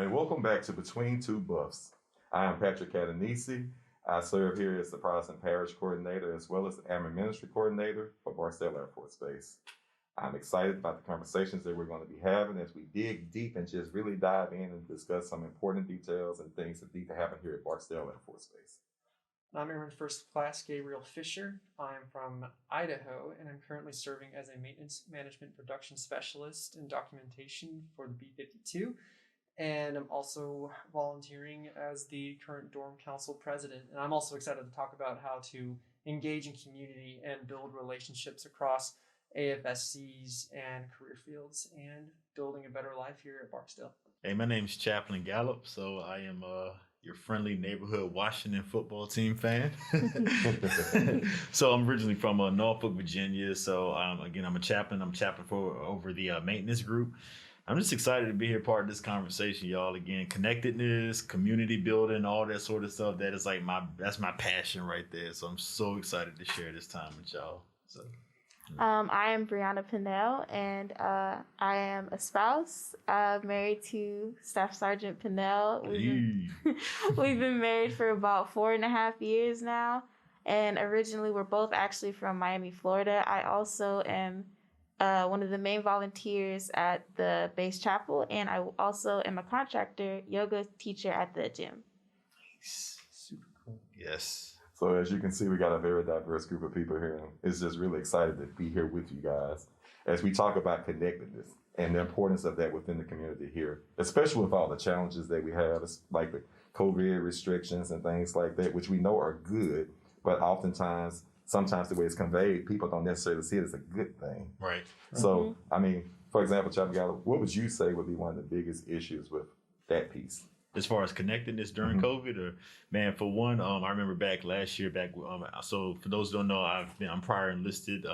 And welcome back to Between Two Buffs. I am Patrick Catanese. I serve here as the Protestant Parish Coordinator as well as the Airman Ministry Coordinator for Barksdale Air Force Base. I'm excited about the conversations that we're going to be having as we dig deep and just really dive in and discuss some important details and things that need to happen here at Barksdale Air Force Base. I'm Airman First Class Gabriel Fisher. I'm from Idaho, and I'm currently serving as a Maintenance Management Production Specialist in documentation for the B-52. And I'm also volunteering as the current Dorm Council President. And I'm also excited to talk about how to engage in community and build relationships across AFSCs and career fields and building a better life here at Barksdale. Hey, my name's Chaplain Gallop, so I am your friendly neighborhood Washington football team fan. So I'm originally from Norfolk, Virginia. So again, I'm a chaplain. I'm chaplain for over the maintenance group. I'm just excited to be here, part of this conversation, y'all. Again, connectedness, community building, all that sort of stuff. That is like that's my passion right there. So I'm so excited to share this time with y'all. So. I am Briana Pinell, and I am a spouse. Married to Staff Sergeant Pinell. We've been married for about 4.5 years now, and originally we're both actually from Miami, Florida. I also am one of the main volunteers at the base chapel, and I also am a contractor yoga teacher at the gym. Nice. Super cool. Yes. So as you can see, we got a very diverse group of people here, and it's just really excited to be here with you guys as we talk about connectedness and the importance of that within the community here, especially with all the challenges that we have, like the COVID restrictions and things like that, which we know are good, but sometimes the way it's conveyed, people don't necessarily see it as a good thing. Right. So, I mean, for example, Chaplain Gallop, what would you say would be one of the biggest issues with that piece? As far as connectedness during COVID, or man, for one, I remember back last year, so for those who don't know, I'm prior enlisted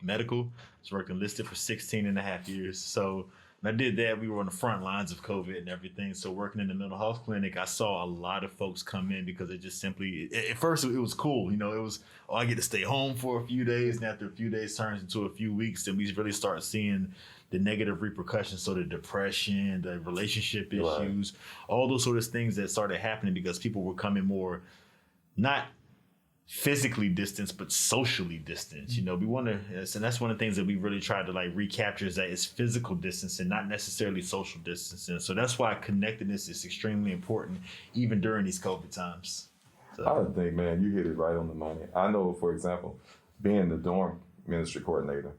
medical. I was working enlisted for 16.5 years. So when I did that, we were on the front lines of COVID and everything. So working in the mental health clinic, I saw a lot of folks come in because it just simply, at first it was cool. You know, it was, I get to stay home for a few days. And after a few days turns into a few weeks, then we really start seeing the negative repercussions, so the depression, the relationship issues, all those sort of things that started happening because people were coming more, not physically distanced, but socially distanced. You know, we want to, and that's one of the things that we really tried to like recapture is that it's physical distancing, not necessarily social distancing. So that's why connectedness is extremely important, even during these COVID times. So. I think, man, you hit it right on the money. I know, for example, being the dorm ministry coordinator,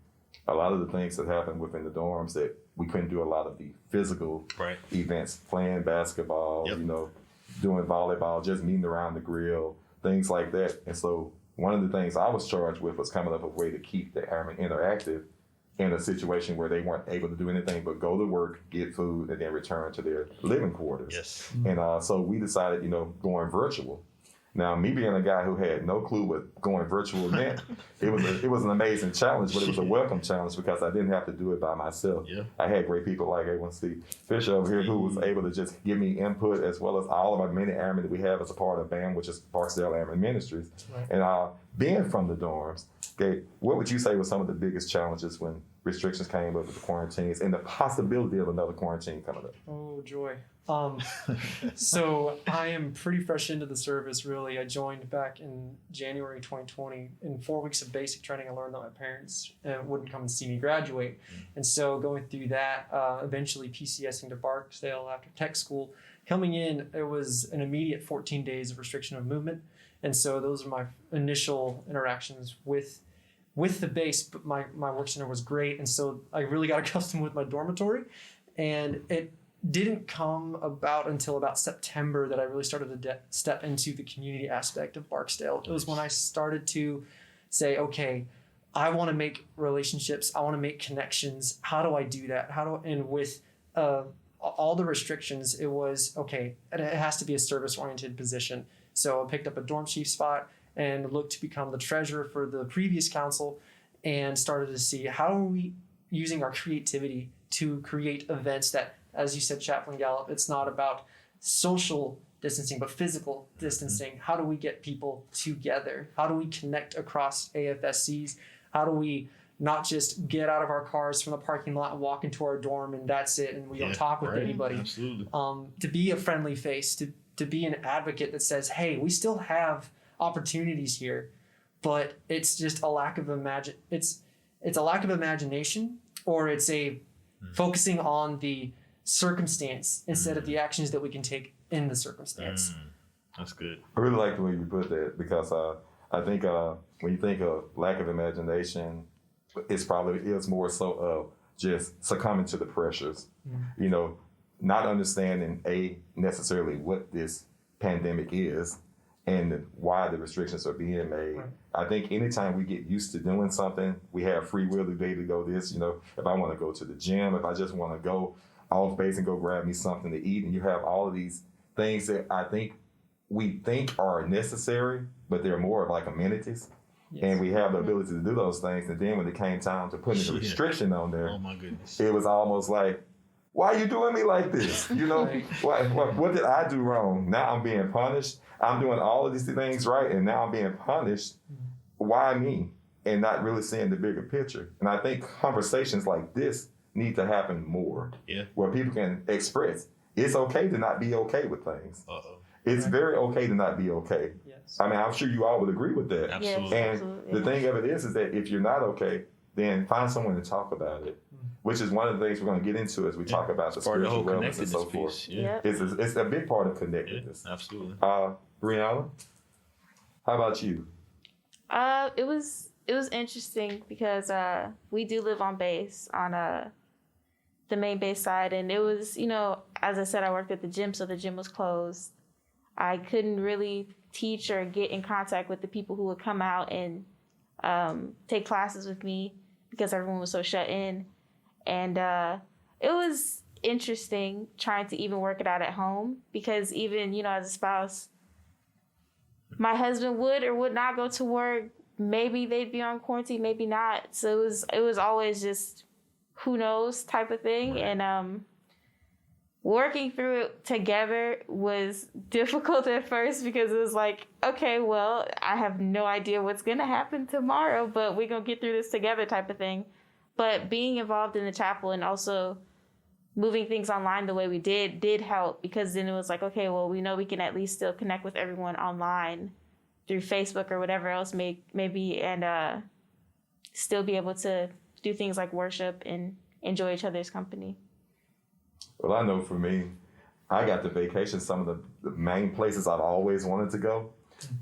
a lot of the things that happened within the dorms that we couldn't do a lot of the physical events, playing basketball, you know, doing volleyball, just meeting around the grill, things like that. And so one of the things I was charged with was coming up with a way to keep the airmen interactive in a situation where they weren't able to do anything but go to work, get food, and then return to their living quarters. Yes. And so we decided, you know, going virtual. Now, me being a guy who had no clue what going virtual meant, it was an amazing challenge, but it was a welcome challenge because I didn't have to do it by myself. Yeah. I had great people like A1C Fisher over here who was able to just give me input, as well as all of our many airmen that we have as a part of BAM, which is Barksdale Airman Ministries. Right. And being from the dorms, okay, what would you say were some of the biggest challenges when restrictions came up with the quarantines and the possibility of another quarantine coming up? Oh, joy. So I am pretty fresh into the service, really. I joined back in January 2020. In 4 weeks of basic training, I learned that my parents wouldn't come and see me graduate. And so going through that, eventually PCSing to Barksdale after tech school, coming in, it was an immediate 14 days of restriction of movement. And so those are my initial interactions with the base, but my work center was great. And so I really got accustomed with my dormitory, and it didn't come about until about September that I really started to step into the community aspect of Barksdale. It was when I started to say, okay, I want to make relationships. I want to make connections. How do I do that? And with all the restrictions, it was, okay, it has to be a service-oriented position. So I picked up a dorm chief spot and looked to become the treasurer for the previous council and started to see how are we using our creativity to create events that, as you said, Chaplain Gallop, it's not about social distancing, but physical distancing. How do we get people together? How do we connect across AFSCs? How do we not just get out of our cars from the parking lot and walk into our dorm and that's it and we don't talk with anybody. Absolutely. To be a friendly face, to be an advocate that says, hey, we still have opportunities here, but it's just a lack of it's a lack of imagination, or it's a focusing on the circumstance instead of the actions that we can take in the circumstance. That's good. I really like the way you put that, because I think when you think of lack of imagination, it's more so of just succumbing to the pressures, you know, not understanding necessarily what this pandemic is and why the restrictions are being made. Right. I think anytime we get used to doing something, we have free will to be able to go this, you know, if I want to go to the gym, if I just want to go off base and go grab me something to eat, and you have all of these things that I think we think are necessary, but they're more of like amenities. Yes. And we have the ability to do those things. And then when it came time to putting a restriction on there, oh my goodness, it was almost like, why are you doing me like this? You know, what did I do wrong? Now I'm being punished. I'm doing all of these things right, and now I'm being punished. Why me? And not really seeing the bigger picture. And I think conversations like this need to happen more. Yeah. Where people can express, it's okay to not be okay with things. It's very okay to not be okay. Yes. I mean, I'm sure you all would agree with that. Absolutely. And absolutely. the thing of it is that if you're not okay, then find someone to talk about it, which is one of the things we're going to get into as we talk about the spiritual wellness and so forth. Yeah. It's a big part of connectedness. Yeah, absolutely. Briana, how about you? It was interesting because we do live on base on the main base side, and it was, you know, as I said, I worked at the gym, so the gym was closed. I couldn't really teach or get in contact with the people who would come out and take classes with me because everyone was so shut in. And it was interesting trying to even work it out at home, because even, you know, as a spouse, my husband would or would not go to work. Maybe they'd be on quarantine, maybe not. So it was always just who knows type of thing. Right. And working through it together was difficult at first, because it was like, okay, well, I have no idea what's going to happen tomorrow, but we're going to get through this together type of thing. But being involved in the chapel and also moving things online the way we did help, because then it was like, okay, well, we know we can at least still connect with everyone online through Facebook or whatever else may be, and still be able to do things like worship and enjoy each other's company. Well, I know for me, I got to vacation some of the main places I've always wanted to go.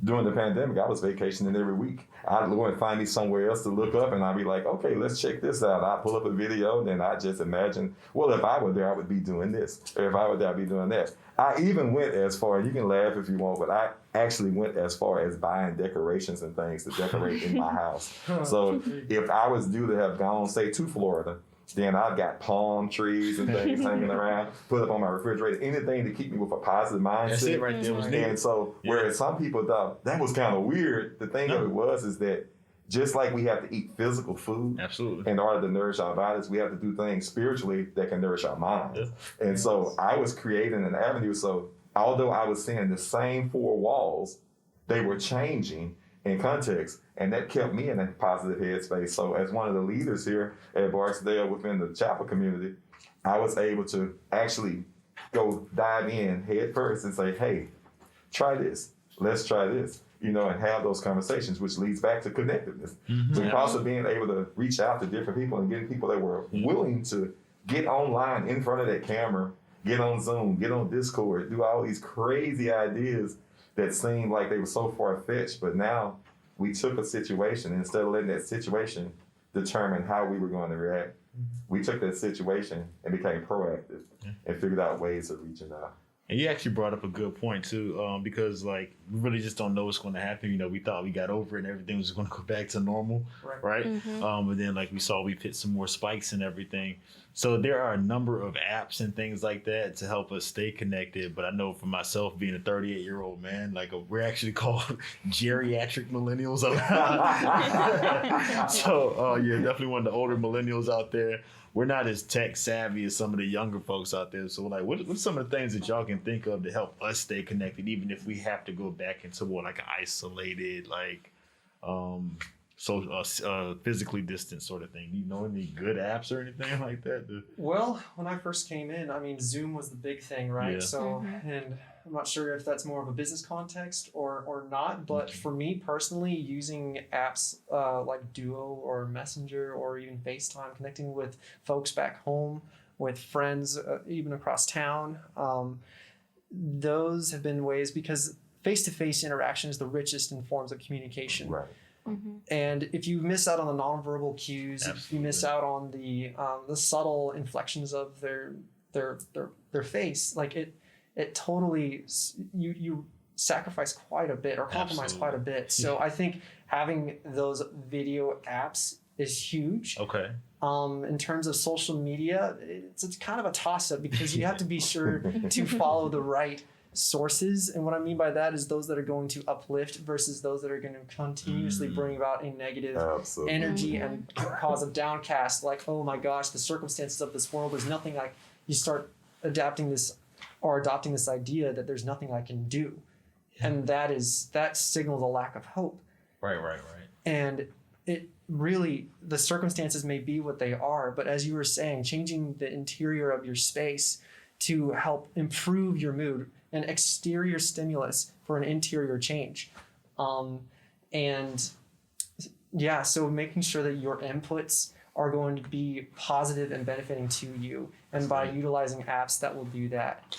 During the pandemic, I was vacationing every week. I'd go and find me somewhere else to look up, and I'd be like, okay, let's check this out. I'd pull up a video, and then I just imagine, well, if I were there, I would be doing this. Or if I were there, I'd be doing that. I even went as far, you can laugh if you want, but I actually went as far as buying decorations and things to decorate in my house. So if I was due to have gone, say, to Florida, then I've got palm trees and things hanging around, put up on my refrigerator, anything to keep me with a positive mindset. That's it right there. And so, whereas some people thought that was kind of weird, the thing of it is that just like we have to eat physical food in order to nourish our bodies, we have to do things spiritually that can nourish our minds. Yeah. And so I was creating an avenue. So although I was seeing the same four walls, they were changing in context, and that kept me in a positive headspace. So as one of the leaders here at Barksdale within the chapel community, I was able to actually go dive in head first and say, hey, try this. Let's try this. You know, and have those conversations, which leads back to connectiveness. Mm-hmm. So also being able to reach out to different people and getting people that were willing to get online in front of that camera, get on Zoom, get on Discord, do all these crazy ideas that seemed like they were so far-fetched, but now we took a situation, and instead of letting that situation determine how we were going to react, we took that situation and became proactive and figured out ways of reaching out. And you actually brought up a good point too, because like we really just don't know what's going to happen. You know, we thought we got over it and everything was going to go back to normal, right? Mm-hmm. But then like we saw, we've hit some more spikes and everything. So there are a number of apps and things like that to help us stay connected. But I know for myself, being a 38-year-old man, like we're actually called geriatric millennials. So yeah, definitely one of the older millennials out there. We're not as tech savvy as some of the younger folks out there. So like, what are some of the things that y'all can think of to help us stay connected, even if we have to go back into more like an isolated, like physically distant sort of thing? Do you know any good apps or anything like that? Well, when I first came in, I mean, Zoom was the big thing, right? Yeah. So, and I'm not sure if that's more of a business context or not, but for me personally, using apps like Duo or Messenger or even FaceTime, connecting with folks back home, with friends, even across town, those have been ways, because face-to-face interaction is the richest in forms of communication. Right. And if you miss out on the nonverbal cues, if you miss out on the subtle inflections of their face, like it totally, you sacrifice quite a bit or compromise quite a bit. So I think having those video apps is huge. Okay. In terms of social media, it's kind of a toss-up, because you have to be sure to follow the right sources. And what I mean by that is those that are going to uplift versus those that are going to continuously bring about a negative energy and cause a downcast, like, oh my gosh, the circumstances of this world, there's nothing you start adapting this or adopting this idea that there's nothing I can do. And that signals a lack of hope. Right. And it really, the circumstances may be what they are, but as you were saying, changing the interior of your space to help improve your mood, an exterior stimulus for an interior change. And yeah, so making sure that your inputs are going to be positive and benefiting to you. And by utilizing apps that will do that.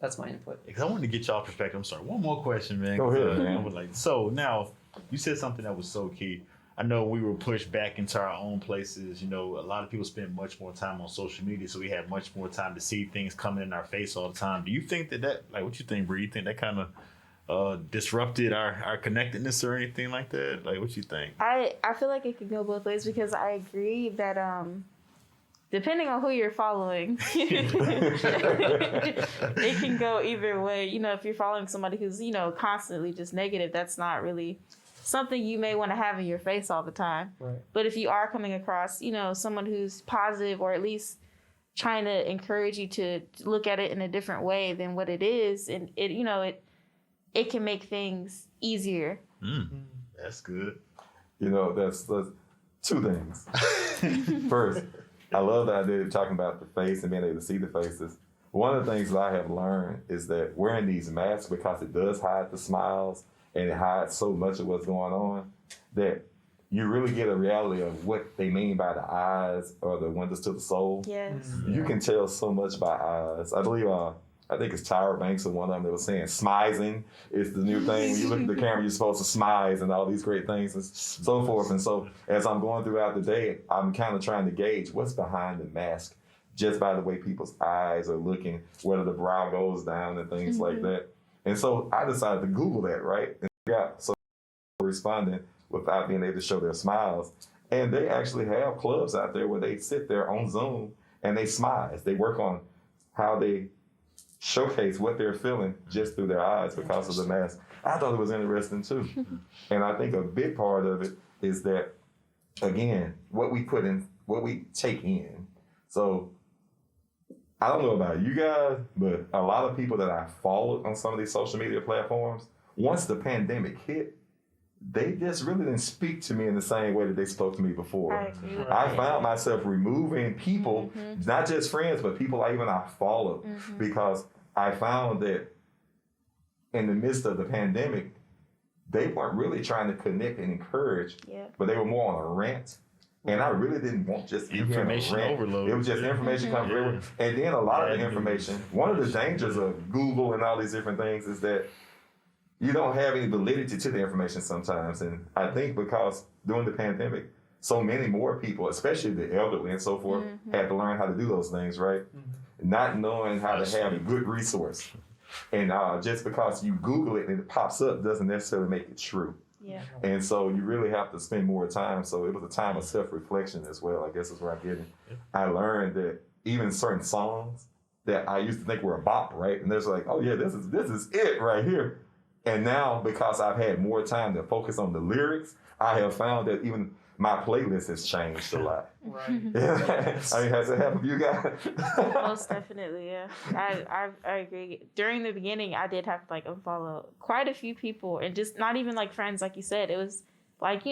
That's my input. I wanted to get y'all perspective. I'm sorry. One more question, man. Go ahead, man. So now, you said something that was so key. I know we were pushed back into our own places. You know, a lot of people spend much more time on social media, so we have much more time to see things coming in our face all the time. Do you think that like, what you think, Bree? You think that kind of disrupted our connectedness or anything like that? Like, what you think? I feel like it could go both ways, because I agree that depending on who you're following, it can go either way. You know, if you're following somebody who's, constantly just negative, that's not really something you may want to have in your face all the time. Right. But if you are coming across, someone who's positive, or at least trying to encourage you to look at it in a different way than what it is, and it can make things easier. That's good. That's two things. First, I love the idea of talking about the face and being able to see the faces. One of the things that I have learned is that wearing these masks, because it does hide the smiles and it hides so much of what's going on, that you really get a reality of what they mean by the eyes or the windows to the soul. Yes. You can tell so much by eyes. I believe, I think it's Tyra Banks or one of them that was saying smizing is the new thing. When you look at the camera, you're supposed to smize and all these great things and so forth. And so as I'm going throughout the day, I'm kind of trying to gauge what's behind the mask just by the way people's eyes are looking, whether the brow goes down and things like that. And so I decided to Google that, right? And got so responding without being able to show their smiles. And they actually have clubs out there where they sit there on Zoom and they smize. They work on how they showcase what they're feeling just through their eyes because of the mask. I thought it was interesting too. And I think a big part of it is that, again, what we take in. So I don't know about you guys, but a lot of people that I followed on some of these social media platforms, once the pandemic hit, they just really didn't speak to me in the same way that they spoke to me before. I found myself removing people, not just friends, but people I followed, because I found that in the midst of the pandemic, they weren't really trying to connect and encourage, but they were more on a rant. And I really didn't want just information overload. It was just information coming everywhere. And then a lot of the information, one of the dangers of Google and all these different things is that you don't have any validity to the information sometimes. And I think because during the pandemic, so many more people, especially the elderly and so forth, had to learn how to do those things, right? Not knowing how to have a good resource. And just because you Google it and it pops up doesn't necessarily make it true. Yeah. And so you really have to spend more time. So it was a time of self-reflection as well, I guess is where I'm getting. I learned that even certain songs that I used to think were a bop, right? And there's like, oh yeah, this is it right here. And now, because I've had more time to focus on the lyrics, I have found that even my playlist has changed a lot. Right. I mean, has it happened to you guys? Most definitely, yeah. I agree. During the beginning, I did have to unfollow quite a few people, and just not even friends, like you said. It was like,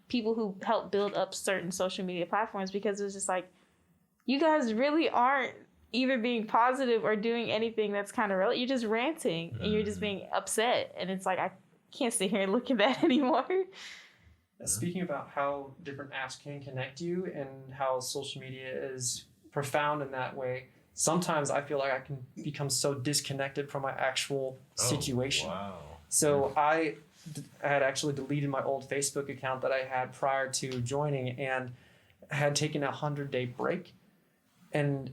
people who help build up certain social media platforms, because it was just like, you guys really aren't either being positive or doing anything that's kind of real. You're just ranting and you're just being upset. And it's like, I can't sit here and look at that anymore. Speaking about how different apps can connect you and how social media is profound in that way, sometimes I feel like I can become so disconnected from my actual situation. Wow. So I had actually deleted my old Facebook account that I had prior to joining and had taken a 100-day break. And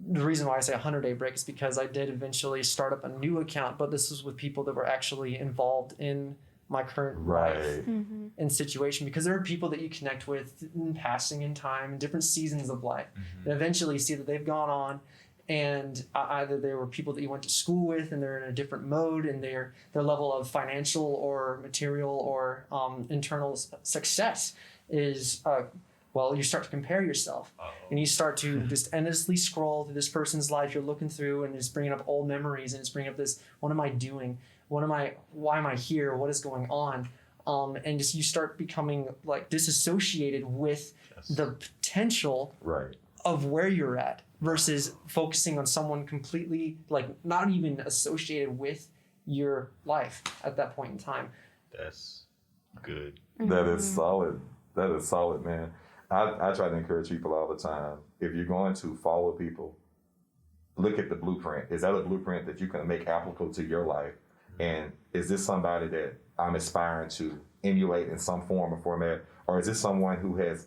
the reason why I say 100-day break is because I did eventually start up a new account, but this was with people that were actually involved in my current life and situation, because there are people that you connect with in passing in time, in different seasons of life, and eventually see that they've gone on, and either they were people that you went to school with and they're in a different mode, and their level of financial or material or internal success is you start to compare yourself. And you start to just endlessly scroll through this person's life you're looking through, and it's bringing up old memories, and it's bringing up this, what am I doing? Why am I here? What is going on? And just you start becoming like disassociated with the potential of where you're at versus focusing on someone completely like not even associated with your life at that point in time. That's good. That is solid. That is solid, man. I try to encourage people all the time. If you're going to follow people, look at the blueprint. Is that a blueprint that you can make applicable to your life? And is this somebody that I'm aspiring to emulate in some form or format? Or is this someone who has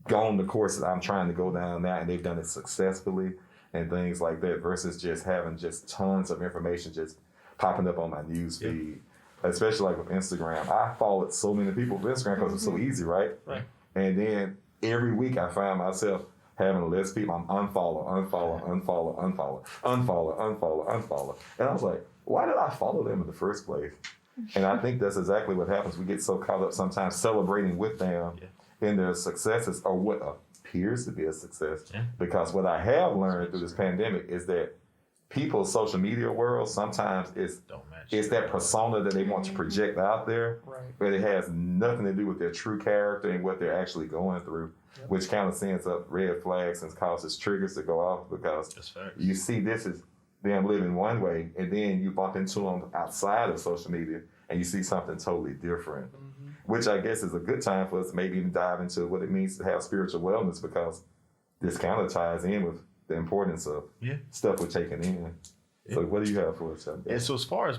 gone the course that I'm trying to go down now and they've done it successfully and things like that, versus just having just tons of information just popping up on my news feed, especially like with Instagram. I followed so many people with Instagram because it's so easy, right? And then every week I find myself having a list of people I'm unfollow. And I was like, why did I follow them in the first place? And I think that's exactly what happens. We get so caught up sometimes celebrating with them in their successes or what appears to be a success. Because what I have learned through this pandemic is that people's social media world sometimes it's that persona that they want to project out there, but it has nothing to do with their true character and what they're actually going through, which kind of sends up red flags and causes triggers to go off, because you see this is them living one way, and then you bump into them outside of social media and you see something totally different, which I guess is a good time for us to maybe even dive into what it means to have spiritual wellness, because this kind of ties in with the importance of stuff we're taking in. So what do you have for us? And so as far as,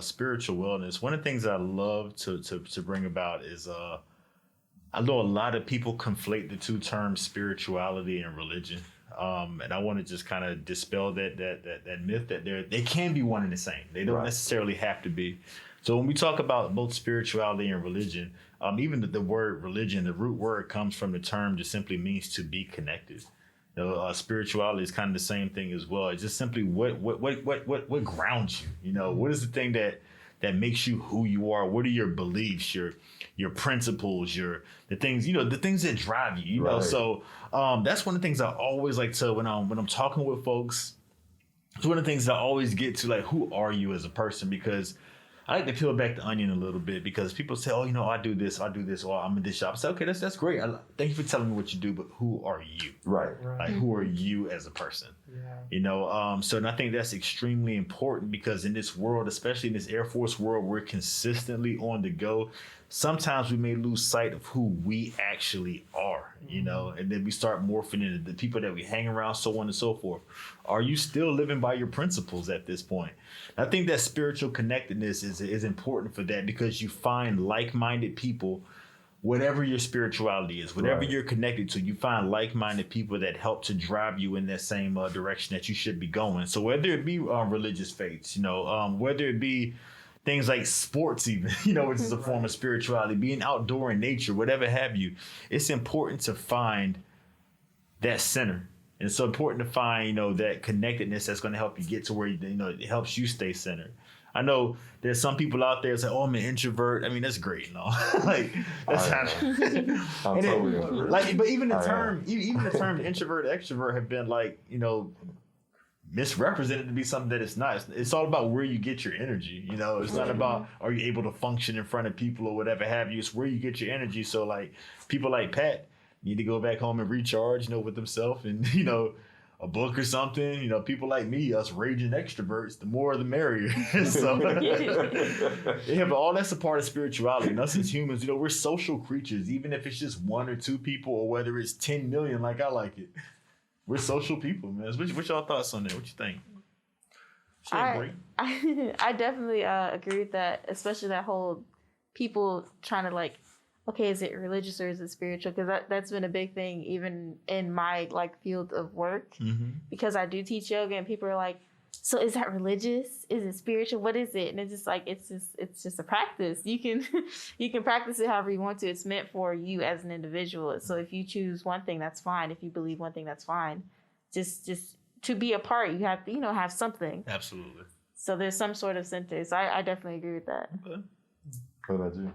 spiritual wellness, one of the things I love to bring about is I know a lot of people conflate the two terms spirituality and religion. And I want to just kind of dispel that myth that they can be one and the same. They don't necessarily have to be. So when we talk about both spirituality and religion, even the word religion, the root word comes from the term just simply means to be connected. Spirituality is kind of the same thing as well. It's just simply what grounds you. What is the thing that makes you who you are? What are your beliefs, your principles, the things that drive you? So that's one of the things I always like to when I'm talking with folks. It's one of the things that I always get to, like, who are you as a person? Because I like to peel back the onion a little bit, because people say, I do this, or I'm in this shop. I say, okay, that's great. Thank you for telling me what you do, but who are you? Right. Like, who are you as a person? So and I think that's extremely important, because in this world, especially in this Air Force world, we're consistently on the go. Sometimes we may lose sight of who we actually are, and then we start morphing into the people that we hang around, so on and so forth. Are you still living by your principles at this point? I think that spiritual connectedness is important for that, because you find like-minded people, whatever your spirituality is, whatever you're connected to, you find like-minded people that help to drive you in that same direction that you should be going. So whether it be religious faiths, whether it be things like sports even, which is a form of spirituality, being outdoor in nature, whatever have you, it's important to find that center. And it's so important to find, that connectedness that's going to help you get to where, it helps you stay centered. I know there's some people out there that say, I'm an introvert. I mean, that's great, like, that's kind of... I'm totally introvert. But even the term introvert, extrovert have been, like, misrepresented to be something that it's not. It's all about where you get your energy. You know, it's not about are you able to function in front of people or whatever have you. It's where you get your energy. So like people like Pat need to go back home and recharge, you know, with themselves and, you know, a book or something. You know, people like me, us raging extroverts, the more the merrier. So yeah, but all that's a part of spirituality. And us as humans, you know, we're social creatures, even if it's just 1 or 2 people or whether it's 10 million, like I like it. We're social people, man. What y'all thoughts on that? What you think? I definitely agree with that, especially that whole people trying to like, okay, is it religious or is it spiritual? Because that's been a big thing even in my like field of work, because I do teach yoga and people are like, so is that religious? Is it spiritual? What is it? And it's just like it's just a practice. You can practice it however you want to. It's meant for you as an individual. So if you choose one thing, that's fine. If you believe one thing, that's fine. Just to be a part, you have to, you know, have something. Absolutely. So there's some sort of center. So I definitely agree with that. Okay. What about you?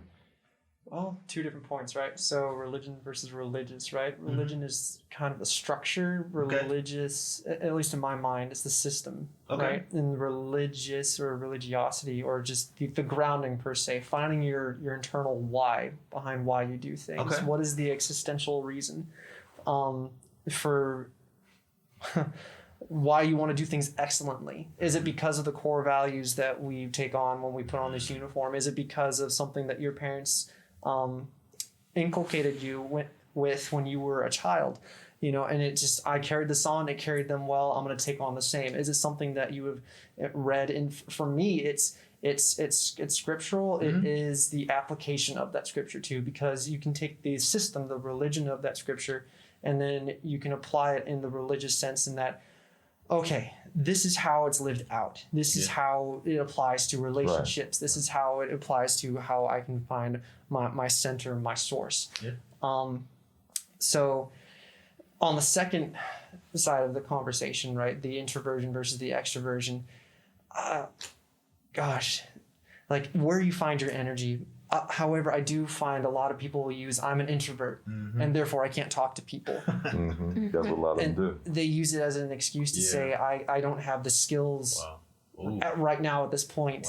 Well, 2 different points, right? So religion versus religious, right? Religion is kind of the structure. Religious, at least in my mind, is the system, right? And religious or religiosity or just the grounding per se, finding your internal why behind why you do things. Okay. What is the existential reason for why you want to do things excellently? Is it because of the core values that we take on when we put on this uniform? Is it because of something that your parents inculcated you with when you were a child, you know, and it just, I carried this on, it carried them well, I'm going to take on the same. Is it something that you have read? And for me, it's scriptural. It is the application of that scripture too, because you can take the system, the religion of that scripture, and then you can apply it in the religious sense in that, okay, this is how it's lived out. This is how it applies to relationships. Right. This is how it applies to how I can find my center, my source. Yeah. So on the second side of the conversation, right, the introversion versus the extroversion, gosh, like where you find your energy. However, I do find a lot of people will use, I'm an introvert, and therefore I can't talk to people. That's what a lot of them do. They use it as an excuse to say, I don't have the skills right now at this point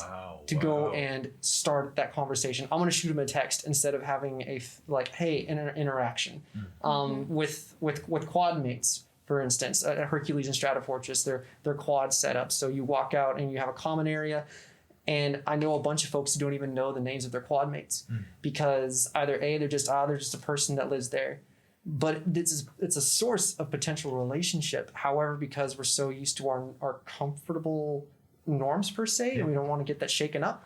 to go and start that conversation. I'm going to shoot them a text instead of having a, like, hey, an interaction. With quad mates, for instance, at Hercules and Stratofortress, they're quad setups. So you walk out and you have a common area. And I know a bunch of folks who don't even know the names of their quad mates because either A, they're just a person that lives there. But it's a source of potential relationship. However, because we're so used to our comfortable norms per se, and we don't want to get that shaken up,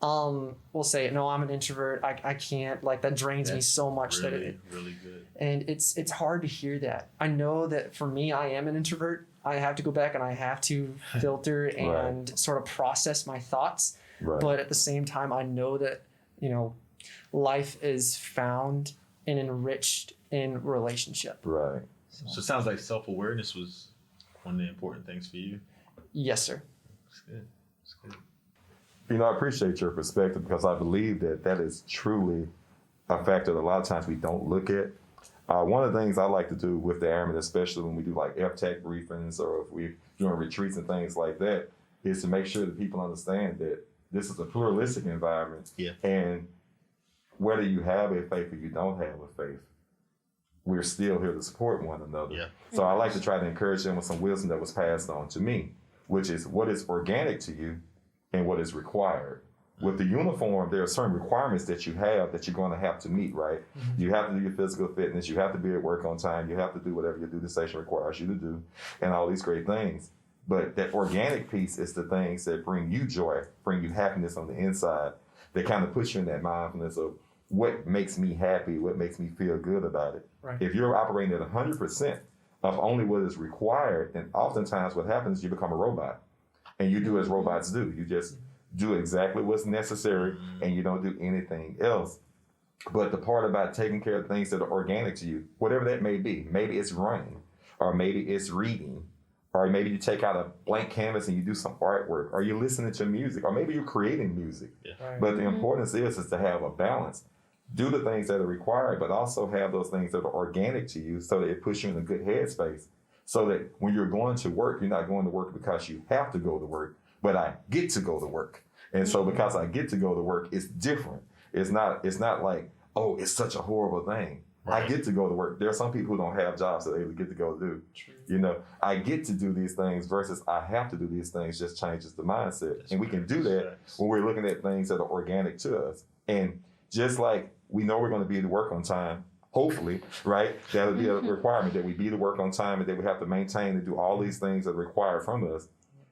we'll say, no, I'm an introvert. I can't, like, that drains me so much really, that it really good. And it's hard to hear that. I know that for me, I am an introvert. I have to go back and I have to filter and sort of process my thoughts. Right. But at the same time, I know that, you know, life is found and enriched in relationship. Right. So it sounds like self-awareness was one of the important things for you. Yes, sir. That's good. That's good. You know, I appreciate your perspective because I believe that is truly a factor that a lot of times we don't look at. One of the things I like to do with the Airmen, especially when we do like FTech briefings or if we're doing retreats and things like that, is to make sure that people understand that this is a pluralistic environment. Yeah. And whether you have a faith or you don't have a faith, we're still here to support one another. Yeah. So I like to try to encourage them with some wisdom that was passed on to me, which is what is organic to you and what is required. With the uniform, there are certain requirements that you have that you're going to have to meet, right? You have to do your physical fitness. You have to be at work on time. You have to do whatever your duty station requires you to do and all these great things. But that organic piece is the things that bring you joy, bring you happiness on the inside, that kind of puts you in that mindfulness of what makes me happy, what makes me feel good about it. Right. If you're operating at 100% of only what is required, then oftentimes what happens is you become a robot. And you do as robots do. You just do exactly what's necessary and you don't do anything else. But the part about taking care of things that are organic to you, whatever that may be, maybe it's running, or maybe it's reading, or maybe you take out a blank canvas and you do some artwork, or you're listening to music, or maybe you're creating music. Yeah. Right. But the importance is to have a balance. Do the things that are required, but also have those things that are organic to you so that it puts you in a good headspace. So that when you're going to work, you're not going to work because you have to go to work, but I get to go to work. And so because I get to go to work, it's different. It's not like, oh, it's such a horrible thing. Right. I get to go to work. There are some people who don't have jobs that they get to go do. True. You know, I get to do these things versus I have to do these things just changes the mindset. That's and we can do that when we're looking at things that are organic to us. And just like we know we're going to be to work on time, hopefully, right? That'll be a requirement that we be to work on time and that we have to maintain and do all these things that are required from us.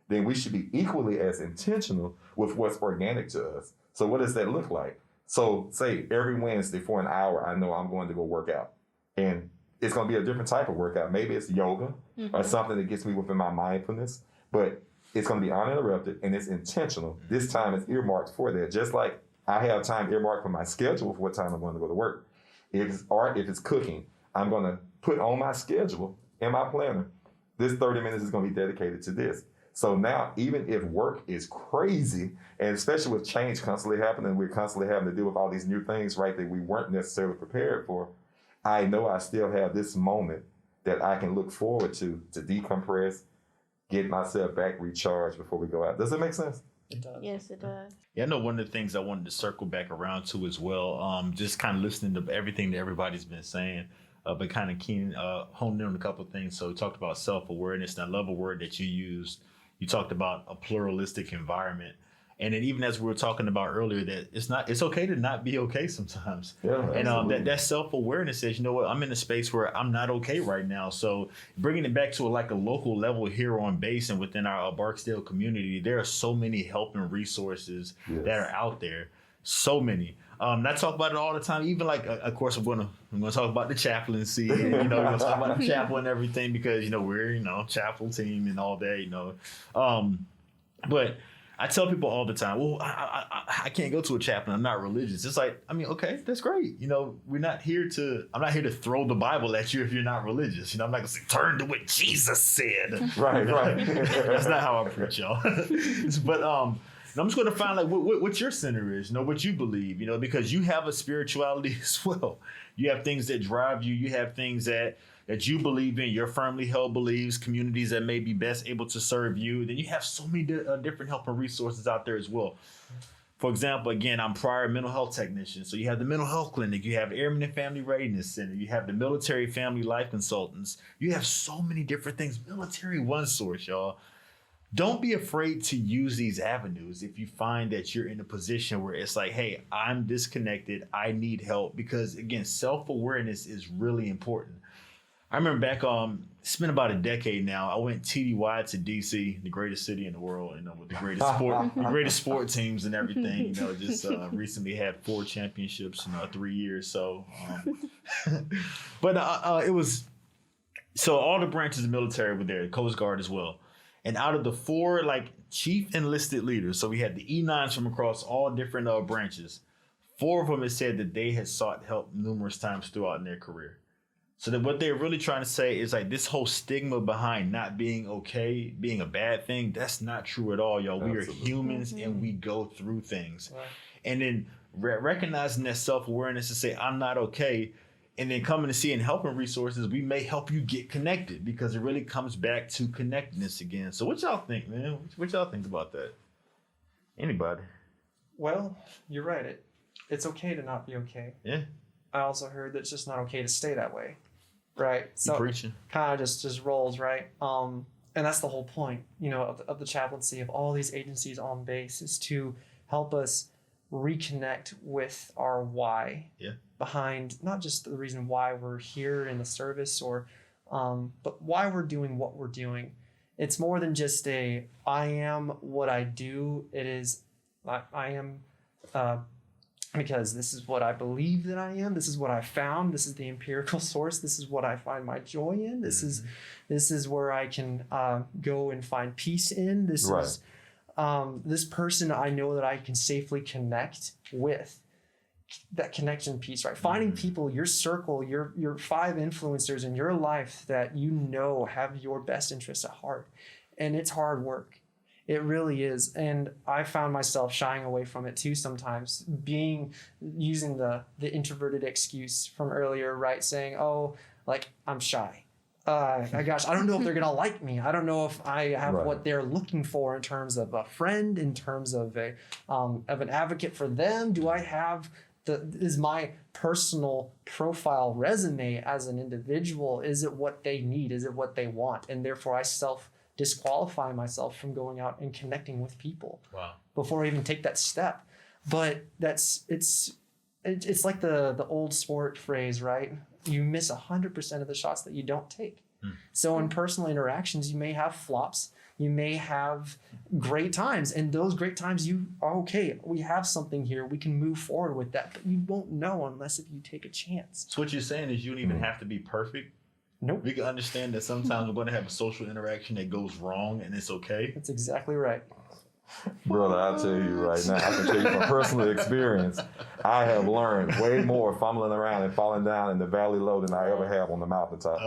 Then we should be equally as intentional with what's organic to us. So what does that look like? So say every Wednesday for an hour, I know I'm going to go work out. And it's going to be a different type of workout. Maybe it's yoga or something that gets me within my mindfulness, but it's going to be uninterrupted and it's intentional. This time it's earmarked for that. Just like I have time earmarked for my schedule for what time I'm going to go to work. If it's art, if it's cooking, I'm going to put on my schedule in my planner, this 30 minutes is going to be dedicated to this. So now, even if work is crazy, and especially with change constantly happening, we're constantly having to deal with all these new things, right, that we weren't necessarily prepared for, I know I still have this moment that I can look forward to decompress, get myself back recharged before we go out. Does that make sense? It does. Yes, it does. Yeah, I know one of the things I wanted to circle back around to as well, just kind of listening to everything that everybody's been saying, but kind of honing in on a couple of things. So we talked about self-awareness, and I love a word that you used. You talked about a pluralistic environment. And then even as we were talking about earlier, that it's okay to not be okay sometimes. Yeah, and that self-awareness says, you know what, I'm in a space where I'm not okay right now. So bringing it back to a local level here on base and within our Barksdale community, there are so many helping resources that are out there. So many. And I talk about it all the time. Even of course, I'm gonna talk about the chaplaincy. And, we're gonna talk about the chapel and everything because we're chapel team and all that. But I tell people all the time, well, I can't go to a chaplain. I'm not religious. It's like, okay, that's great. I'm not here to throw the Bible at you if you're not religious. I'm not gonna say turn to what Jesus said. Right. That's not how I preach, y'all. But I'm just going to find what your center is, what you believe, because you have a spirituality as well. You have things that drive you. You have things that you believe in, your firmly held beliefs, communities that may be best able to serve you. Then you have so many different helping resources out there as well. For example, again, I'm prior mental health technician. So you have the mental health clinic, you have Airman and Family Readiness Center, you have the military family life consultants. You have so many different things. Military One Source, y'all. Don't be afraid to use these avenues if you find that you're in a position where it's like, hey, I'm disconnected, I need help. Because again, self-awareness is really important. I remember back, it's been about a decade now, I went TDY to DC, the greatest city in the world, with the greatest sport teams and everything, just recently had 4 championships in 3 years. So, but it was, so all the branches of the military were there, the Coast Guard as well. And out of the 4 chief enlisted leaders, so we had the E9s from across all different branches, 4 of them had said that they had sought help numerous times throughout in their career. So that what they're really trying to say is this whole stigma behind not being okay, being a bad thing, that's not true at all, y'all. Absolutely. We are humans and we go through things. Right. And then recognizing that self-awareness to say, I'm not okay, and then coming to see and helping resources, we may help you get connected because it really comes back to connectedness again. So what y'all think, man? What y'all think about that? Anybody? Well, you're right. It's okay to not be okay. Yeah. I also heard that it's just not okay to stay that way. Right. So preaching. Kind of just rolls, right? And that's the whole point, of the chaplaincy of all these agencies on base is to help us reconnect with our why. Yeah. Behind not just the reason why we're here in the service but why we're doing what we're doing. It's more than just I am what I do. It is, I am, because this is what I believe that I am. This is what I found. This is the empirical source. This is what I find my joy in. This is where I can go and find peace in. This is this person I know that I can safely connect with. That connection piece, right? Finding people, your circle, your 5 influencers in your life that have your best interests at heart. And it's hard work. It really is. And I found myself shying away from it too sometimes, using the introverted excuse from earlier, right? Saying, I'm shy. gosh, I don't know if they're gonna like me. I don't know if I have Right. what they're looking for in terms of a friend, in terms of an advocate for them. Do I have is my personal profile resume as an individual? Is it what they need? Is it what they want? And therefore, I disqualify myself from going out and connecting with people. Wow. Before I even take that step. But it's like the old sport phrase, right? You miss 100% of the shots that you don't take. So in personal interactions, you may have flops, you may have great times, and those great times you are okay. We have something here, we can move forward with that, but you won't know unless if you take a chance. So what you're saying is you don't even have to be perfect. Nope. We can understand that sometimes we're going to have a social interaction that goes wrong, and it's okay. That's exactly right. Brother, I'll tell you right now, I can tell you from personal experience, I have learned way more fumbling around and falling down in the valley low than I ever have on the mountaintop.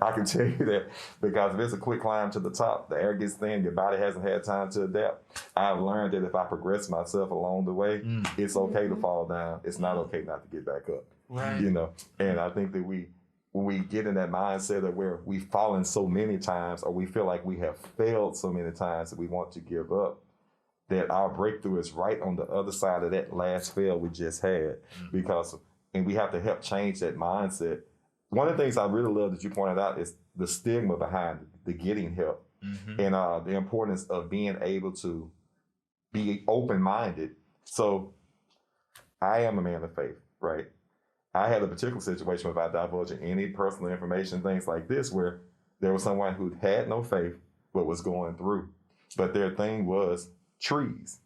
I can tell you that, because if it's a quick climb to the top, the air gets thin, your body hasn't had time to adapt. I've learned that if I progress myself along the way, it's okay to fall down. It's not okay not to get back up. Right. You know, and I think that when we get in that mindset of where we've fallen so many times, or we feel like we have failed so many times that we want to give up, that our breakthrough is right on the other side of that last fail we just had. And we have to help change that mindset. One of the things I really love that you pointed out is the stigma behind it, the getting help, and the importance of being able to be open-minded. So I am a man of faith, right? I had a particular situation without divulging any personal information, things like this, where there was someone who had no faith but was going through. But their thing was trees.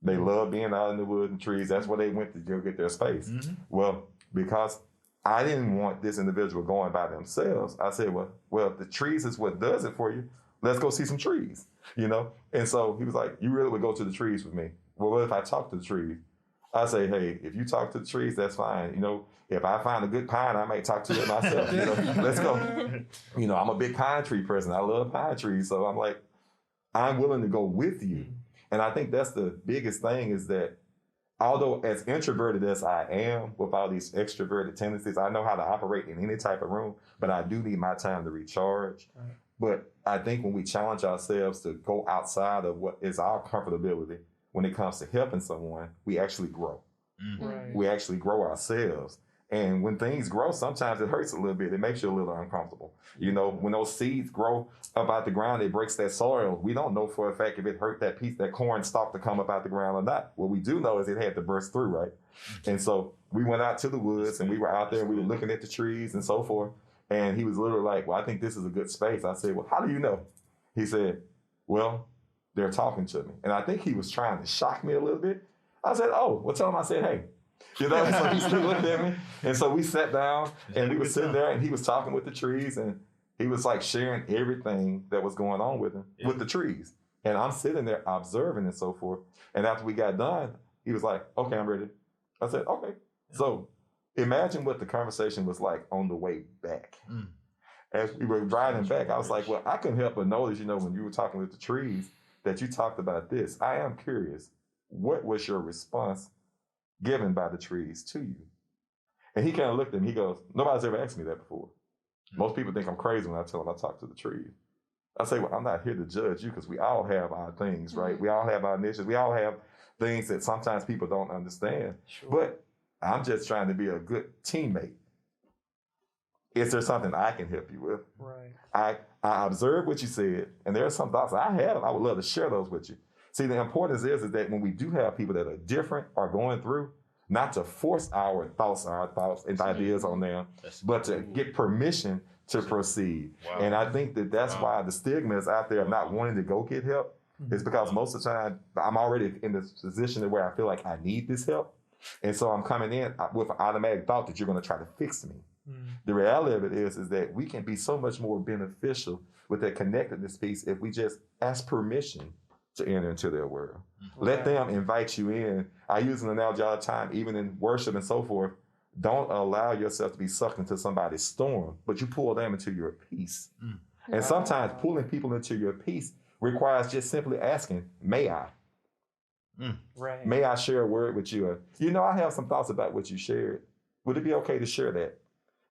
They love being out in the woods and trees. That's where they went to go get their space. Well, because I didn't want this individual going by themselves, I said, well, if the trees is what does it for you, let's go see some trees, you know? And so he was like, you really would go to the trees with me? Well, what if I talk to the trees? I say, hey, if you talk to the trees, that's fine. You know, if I find a good pine, I may talk to it myself. You know, let's go. You know, I'm a big pine tree person. I love pine trees. So I'm like, I'm willing to go with you. And I think that's the biggest thing, is that although as introverted as I am with all these extroverted tendencies, I know how to operate in any type of room, but I do need my time to recharge. Right. But I think when we challenge ourselves to go outside of what is our comfortability, when it comes to helping someone, we actually grow. Right. We actually grow ourselves. And when things grow, sometimes it hurts a little bit. It makes you a little uncomfortable. You know, when those seeds grow up out the ground, it breaks that soil. We don't know for a fact if it hurt that piece, that corn stalk to come up out the ground or not. What we do know is it had to burst through, right? And so we went out to the woods and we were out there and we were looking at the trees and so forth. And he was literally like, well, I think this is a good space. I said, well, how do you know? He said, well, they're talking to me. And I think he was trying to shock me a little bit. I said, oh, well, tell him I said, hey. You know, and so he still looked at me. And so we sat down and we were sitting there and he was talking with the trees and he was like sharing everything that was going on with him, with the trees. And I'm sitting there observing and so forth. And after we got done, he was like, okay, I'm ready. I said, okay. So imagine what the conversation was like on the way back. As we were riding back, I was like, well, I couldn't help but notice, you know, when you were talking with the trees, that you talked about this. I am curious, what was your response given by the trees to you? And he kind of looked at me, he goes, nobody's ever asked me that before. Most people think I'm crazy when I tell them I talk to the trees. I say, well, I'm not here to judge you, because we all have our things, right? We all have our niches. We all have things that sometimes people don't understand. Sure. But I'm just trying to be a good teammate. Is there something I can help you with? Right. I observed what you said, and there are some thoughts I have. I would love to share those with you. See, the importance is that when we do have people that are different or going through, not to force our thoughts and ideas on them, but to get permission to proceed. Wow. And I think that that's why the stigma is out there of not wanting to go get help. It's because most of the time I'm already in this position where I feel like I need this help. And so I'm coming in with an automatic thought that you're going to try to fix me. The reality of it is that we can be so much more beneficial with that connectedness piece if we just ask permission to enter into their world. Let them invite you in. I use an analogy all the time, even in worship and so forth. Don't allow yourself to be sucked into somebody's storm, but you pull them into your peace. And sometimes pulling people into your peace requires just simply asking, may I? Right. May I share a word with you? You know, I have some thoughts about what you shared. Would it be okay to share that?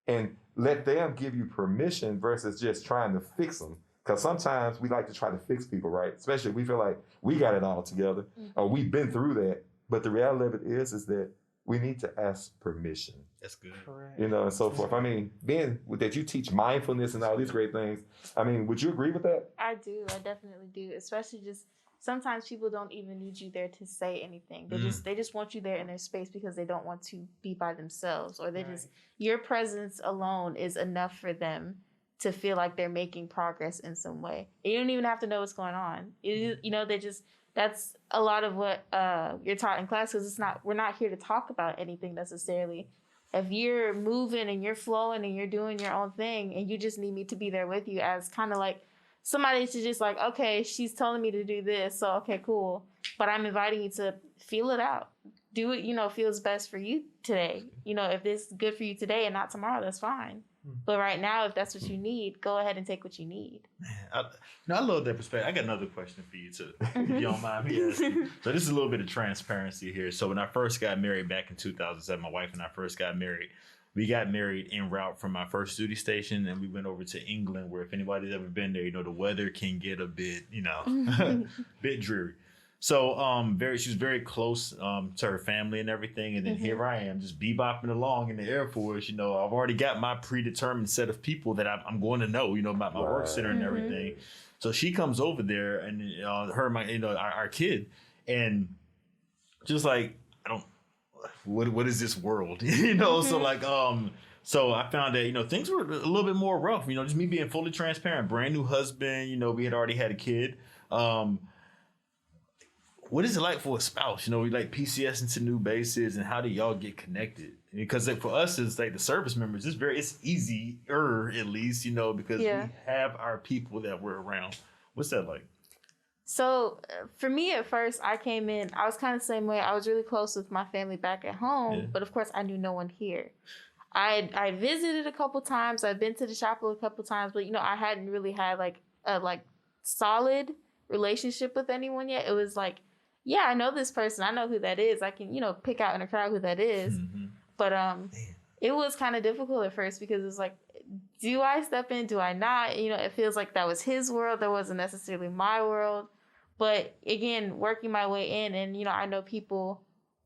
and let them give you permission versus just trying to fix them. Because sometimes we like to try to fix people, right? Especially if we feel like we got it all together or we've been through that. But the reality of it is that we need to ask permission. That's good. Correct. You know, and so forth. I mean, being that you teach mindfulness and all these great things, I mean, would you agree with that? I do. I definitely do. Especially just sometimes people don't even need you there to say anything. They just want you there in their space because they don't want to be by themselves, or they just your presence alone is enough for them to feel like they're making progress in some way. You don't even have to know what's going on. That's a lot of what you're taught in class, because we're not here to talk about anything necessarily. If you're moving and you're flowing and you're doing your own thing and you just need me to be there with you as kind of like somebody to just like, okay, she's telling me to do this, so okay, cool. But I'm inviting you to feel it out. Do it, feels best for you today. If this is good for you today and not tomorrow, that's fine. But right now, if that's what you need, go ahead and take what you need. Man, I love that perspective. I got another question for you too, if you don't mind me asking. So this is a little bit of transparency here. So when I first got married back in 2007, my wife and I first got married. We got married en route from my first duty station, and we went over to England, where if anybody's ever been there, the weather can get a bit, bit dreary. So she was very close to her family and everything. And then here I am just bebopping along in the Air Force. I've already got my predetermined set of people that I'm going to know, about my work center and everything. So she comes over there, and her and my, our kid, and just like, what is this world? So like, so I found that, things were a little bit more rough, just me being fully transparent, brand new husband, we had already had a kid. What is it like for a spouse? We like PCS into new bases, and how do y'all get connected? Because for us, it's like the service members, it's easier at least, because we have our people that we're around. What's that like? So for me at first, I came in, I was kind of the same way. I was really close with my family back at home, but of course I knew no one here. I visited a couple times. I've been to the chapel a couple times, but I hadn't really had a solid relationship with anyone yet. It was like, yeah, I know this person. I know who that is. I can, pick out in a crowd who that is. But it was kind of difficult at first because it's like, do I step in? Do I not? It feels like that was his world. That wasn't necessarily my world. But again, working my way in, and, I know people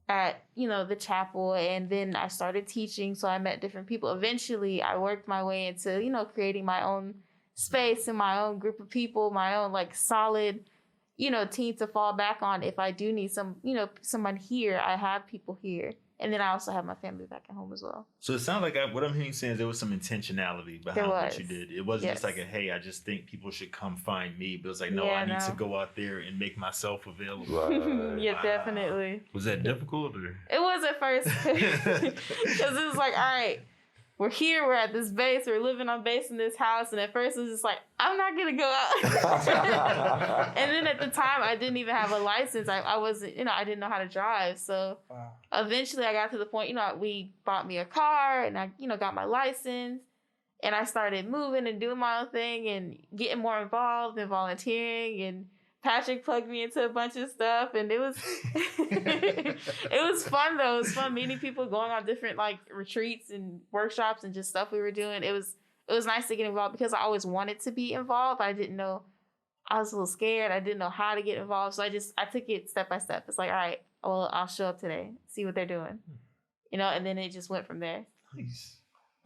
at, the chapel, and then I started teaching. So I met different people. Eventually, I worked my way into, creating my own space and my own group of people, my own solid team to fall back on. If I do need someone here, I have people here. And then I also have my family back at home as well. So it sounds like what I'm hearing saying is there was some intentionality behind what you did. It wasn't just like hey, I just think people should come find me. But it was like, no, I need to go out there and make myself available. Right. Yeah, definitely. Was that difficult? Or? It was at first. Because it was like, all right, we're here, we're at this base, we're living on base in this house. And at first it was just like, I'm not going to go out. And then at the time, I didn't even have a license. I wasn't, I didn't know how to drive. So eventually I got to the point, we bought me a car, and I, got my license. And I started moving and doing my own thing and getting more involved and volunteering. And Patrick plugged me into a bunch of stuff, and it was it was fun though. It was fun meeting people, going on different retreats and workshops and just stuff we were doing. It was nice to get involved because I always wanted to be involved. I didn't know, I was a little scared. I didn't know how to get involved, so I took it step by step. It's like, all right, well, I'll show up today, see what they're doing, and then it just went from there. Nice.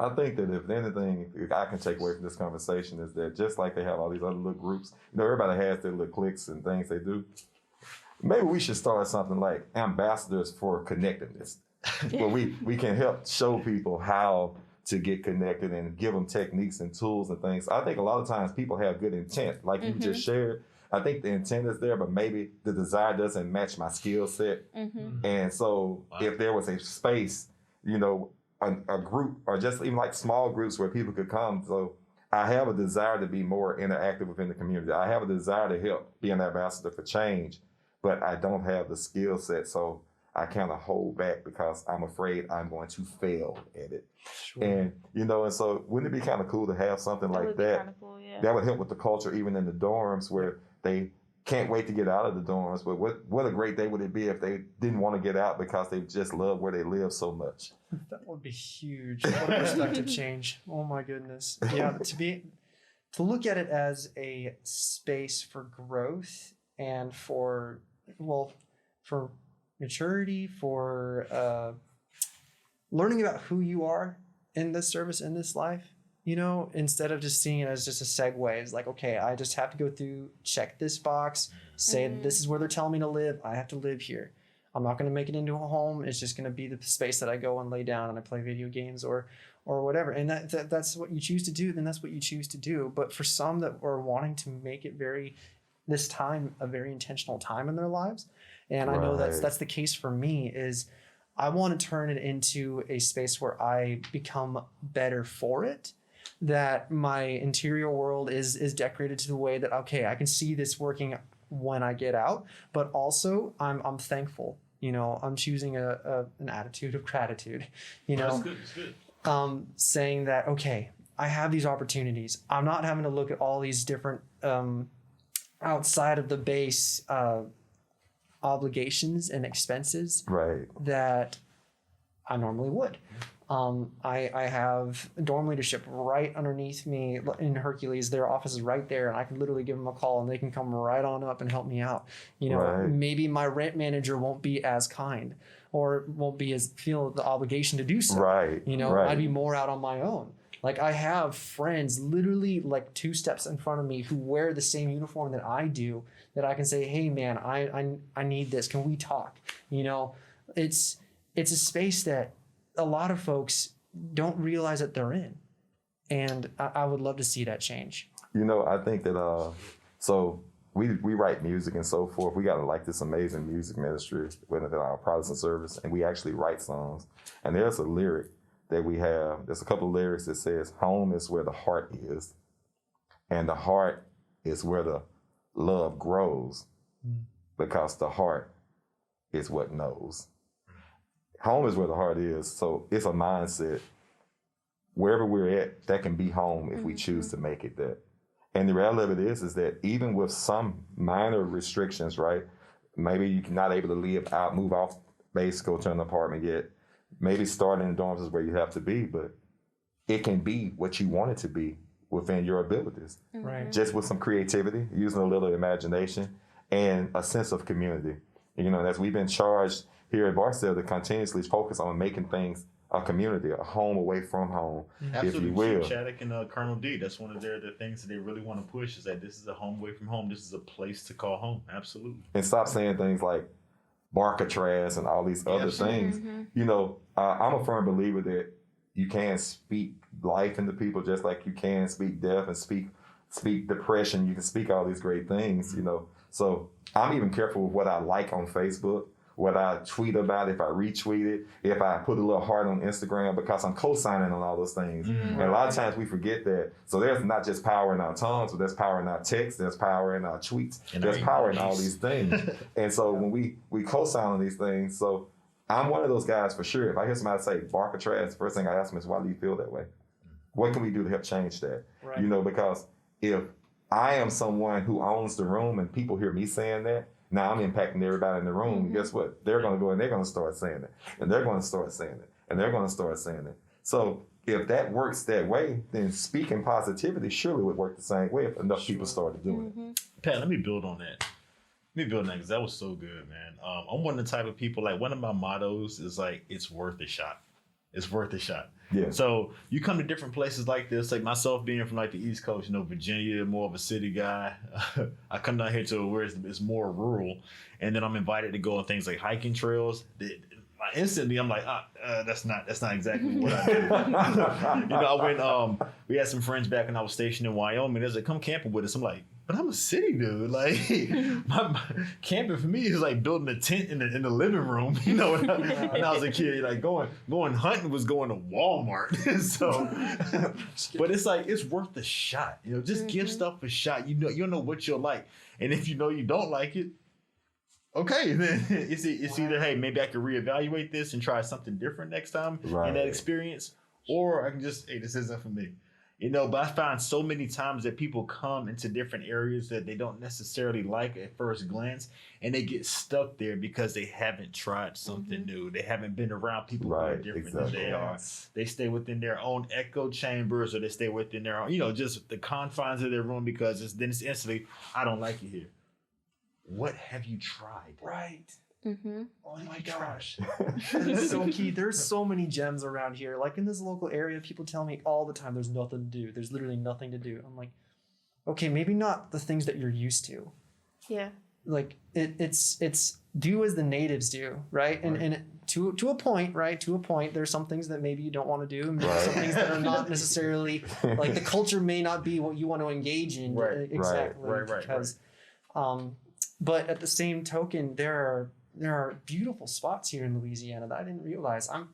I think that if anything I can take away from this conversation is that just like they have all these other little groups, everybody has their little cliques and things they do. Maybe we should start something like ambassadors for connectedness, where we can help show people how to get connected and give them techniques and tools and things. I think a lot of times people have good intent, like you just shared. I think the intent is there, but maybe the desire doesn't match my skill set. And so if there was a space, a group, or just even small groups where people could come. So I have a desire to be more interactive within the community. I have a desire to help be an ambassador for change, but I don't have the skill set. So I kind of hold back because I'm afraid I'm going to fail at it. Sure. And, and so wouldn't it be kind of cool to have something like that? Cool, yeah. That would help with the culture, even in the dorms, where they can't wait to get out of the dorms. But what a great day would it be if they didn't want to get out because they just love where they live so much. That would be huge. What a perspective change. Oh my goodness. Yeah, to look at it as a space for growth and for maturity, for learning about who you are in this service, in this life, you know, instead of just seeing it as just a segue. It's like, okay, I just have to go through, check this box, say this is where they're telling me to live. I have to live here. I'm not going to make it into a home. It's just going to be the space that I go and lay down and I play video games or whatever. And that's what you choose to do. Then that's what you choose to do. But for some that are wanting to make it this time a very intentional time in their lives, and I know that's the case for me, is I want to turn it into a space where I become better for it. That my interior world is decorated to the way that, okay, I can see this working when I get out, but also I'm thankful. You know, I'm choosing an attitude of gratitude. You know, that's good. It's good. Saying that, okay, I have these opportunities. I'm not having to look at all these different outside of the base obligations and expenses that I normally would. I have dorm leadership right underneath me in Hercules. Their office is right there, and I can literally give them a call, and they can come right on up and help me out. You know, maybe my rent manager won't be as kind or won't be as feel the obligation to do so. You know, I'd be more out on my own. Like, I have friends literally like 2 steps in front of me who wear the same uniform that I do, that I can say, hey man, I need this. Can we talk? You know, it's a space that a lot of folks don't realize that they're in. And I would love to see that change. You know, I think that, so we write music and so forth. We got like this amazing music ministry within our Protestant service, and we actually write songs. And there's a lyric that we have, there's a couple of lyrics that says, home is where the heart is, and the heart is where the love grows, because the heart is what knows. Home is where the heart is, so it's a mindset. Wherever we're at, that can be home if we choose to make it that. And the reality of it is that even with some minor restrictions, right? Maybe you're not able to live out, move off base, go to an apartment yet. Maybe starting in the dorms is where you have to be, but it can be what you want it to be within your abilities. Right. Just with some creativity, using a little imagination, and a sense of community. You know, as we've been charged here at Barstow to continuously focus on making things a community, a home away from home, if you will. Shattuck and Colonel D, that's one of the things that they really want to push, is that this is a home away from home. This is a place to call home. Absolutely. And stop saying things like Barcatraz and all these other things. You know, I'm a firm believer that you can speak life into people just like you can speak death and speak depression. You can speak all these great things, you know. So I'm even careful with what I like on Facebook, what I tweet about, if I retweet it, if I put a little heart on Instagram, because I'm co-signing on all those things. And a lot of times we forget that. So there's not just power in our tongues, but there's power in our text, there's power in our tweets, and there's power in all these things. And so when we co-sign on these things, so I'm one of those guys for sure. If I hear somebody say Barcatraz, the first thing I ask them is, why do you feel that way? What can we do to help change that? You know, because if I am someone who owns the room and people hear me saying that, now I'm impacting everybody in the room. And guess what? They're going to go and they're going to start saying it. And they're going to start saying it. And they're going to start saying it. So if that works that way, then speaking positivity surely would work the same way if enough people started doing it. Pat, let me build on that. Because that was so good, man. I'm one of the type of people, like, one of my mottos is like, it's worth a shot. It's worth a shot. Yeah. So you come to different places like this, like myself being from like the East Coast, you know, Virginia, more of a city guy. I come down here to where it's more rural, and then I'm invited to go on things like hiking trails. Instantly, I'm like, that's not exactly what I do. You know, I went. We had some friends back when I was stationed in Wyoming. They was like, come camping with us. I'm like, but I'm a city dude. Like, my camping for me is like building a tent in the living room. You know, when I was a kid, like going hunting was going to Walmart. So, but it's like, it's worth the shot. You know, just give stuff a shot. You know, you don't know what you'll like, and if you know you don't like it, okay, then it's either, hey, maybe I can reevaluate this and try something different next time in that experience, or I can just, hey, this isn't for me. You know, but I find so many times that people come into different areas that they don't necessarily like at first glance, and they get stuck there because they haven't tried something new. They haven't been around people who are different than they are. They stay within their own echo chambers, or they stay within their own, you know, just the confines of their room, because then it's instantly, I don't like it here. What have you tried? Right. Mm-hmm. Oh my gosh. That's so key. There's so many gems around here. Like in this local area, people tell me all the time there's nothing to do. There's literally nothing to do. I'm like, okay, maybe not the things that you're used to. Yeah. Like it's do as the natives do, right? And to a point, right? To a point, there's some things that maybe you don't want to do. Maybe some things that are not necessarily like the culture may not be what you want to engage in. Exactly. Because but at the same token, there are beautiful spots here in Louisiana that I didn't realize. I'm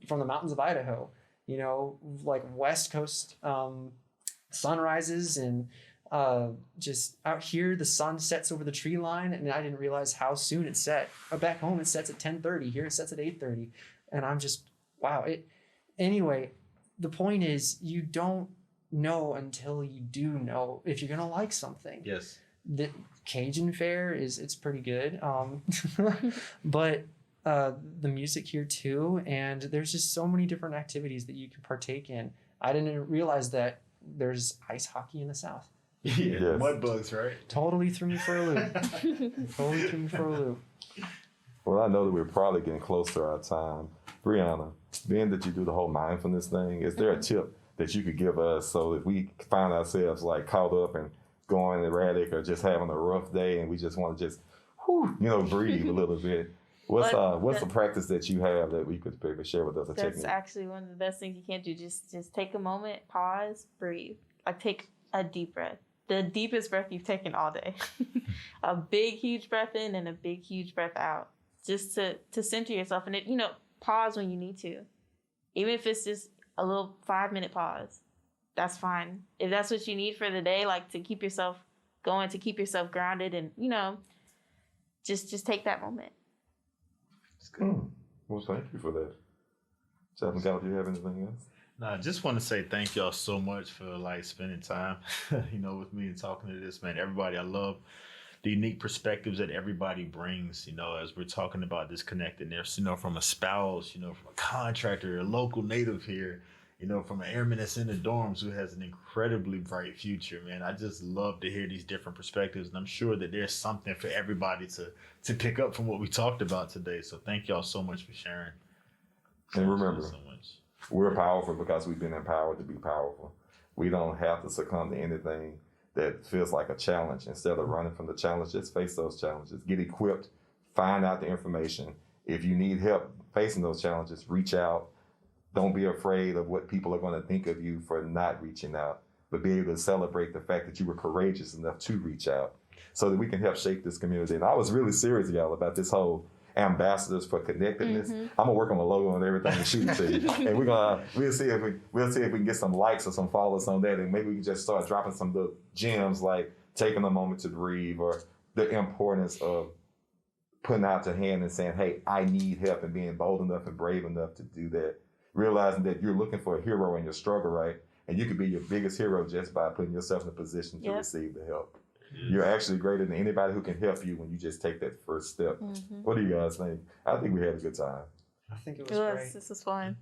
from the mountains of Idaho, you know, like West Coast sunrises, and just out here the sun sets over the tree line, and I didn't realize how soon it set. Back home it sets at 10:30. Here it sets at 8:30, and I'm just wow. Anyway, the point is you don't know until you do know if you're gonna like something. Yes. The Cajun fare it's pretty good, but the music here too, and there's just so many different activities that you can partake in. I didn't realize that there's ice hockey in the South. Yeah, mud bugs, right? Totally threw me for a loop. Well, I know that we're probably getting close to our time. Briana, being that you do the whole mindfulness thing, is there a tip that you could give us so if we find ourselves like caught up and going erratic or just having a rough day and we just want to just, breathe a little bit? What's the practice that you have that we could share with us? That's actually one of the best things you can do. Just take a moment, pause, breathe. Like take a deep breath. The deepest breath you've taken all day. A big, huge breath in and a big, huge breath out. Just to center yourself. And pause when you need to. Even if it's just a little 5-minute pause. That's fine. If that's what you need for the day, like to keep yourself going, to keep yourself grounded, and just take that moment. It's good. Well, thank you for that. Chaplain Gallop, do you have anything else? No, I just want to say thank y'all so much for spending time, with me and talking to this, man. Everybody, I love the unique perspectives that everybody brings, as we're talking about this connectedness, from a spouse, from a contractor, a local native here, from an airman that's in the dorms who has an incredibly bright future, man. I just love to hear these different perspectives, and I'm sure that there's something for everybody to pick up from what we talked about today. So thank y'all so much for sharing. And remember, we're powerful because we've been empowered to be powerful. We don't have to succumb to anything that feels like a challenge. Instead of running from the challenge, just face those challenges. Get equipped, find out the information. If you need help facing those challenges, reach out. Don't be afraid of what people are going to think of you for not reaching out, but be able to celebrate the fact that you were courageous enough to reach out so that we can help shape this community. And I was really serious, y'all, about this whole ambassadors for connectedness. Mm-hmm. I'm gonna work on the logo and everything and shoot it to you. And we'll see if we can get some likes or some followers on that, and maybe we can just start dropping some of the gems like taking a moment to breathe, or the importance of putting out your hand and saying, hey, I need help, and being bold enough and brave enough to do that. Realizing that you're looking for a hero in your struggle, right? And you could be your biggest hero just by putting yourself in a position to receive the help. You're actually greater than anybody who can help you when you just take that first step. Mm-hmm. What do you guys think? I think we had a good time. I think it was great. This was fun.